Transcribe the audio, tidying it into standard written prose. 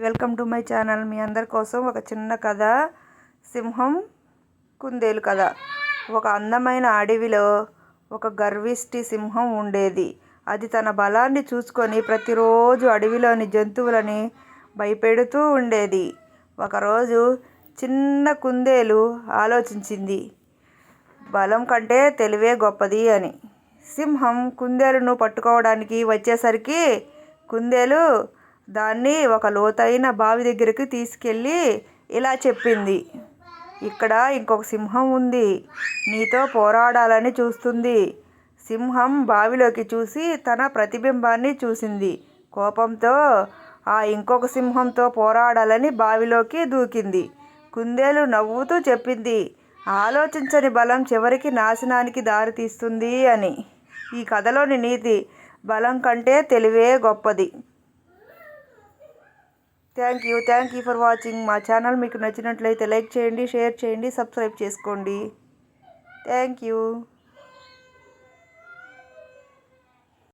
Welcome to my channel. మీ అందరి కోసం ఒక చిన్న కథ, సింహం కుందేలు కథ. ఒక అందమైన అడవిలో ఒక గర్విష్టి సింహం ఉండేది. అది తన బలాన్ని చూసుకొని ప్రతిరోజు అడవిలోని జంతువులని భయపెడుతూ ఉండేది. ఒకరోజు చిన్న కుందేలు ఆలోచించింది, బలం కంటే తెలివే గొప్పది అని. సింహం కుందేలును పట్టుకోవడానికి వచ్చేసరికి కుందేలు దాన్ని ఒక లోతైన బావి దగ్గరికి తీసుకెళ్ళి ఇలా చెప్పింది, ఇక్కడ ఇంకొక సింహం ఉంది, నీతో పోరాడాలని చూస్తుంది. సింహం బావిలోకి చూసి తన ప్రతిబింబాన్ని చూసింది. కోపంతో ఆ ఇంకొక సింహంతో పోరాడాలని బావిలోకి దూకింది. కుందేలు నవ్వుతూ చెప్పింది, ఆలోచించని బలం చివరికి నాశనానికి దారితీస్తుంది అని. ఈ కథలోని నీతి, బలం కంటే తెలివే గొప్పది. Thank you for watching. మా ఛానల్ మీకు నచ్చినట్లయితే లైక్ చేయండి, షేర్ చేయండి, సబ్స్క్రైబ్ చేసుకోండి. Thank you.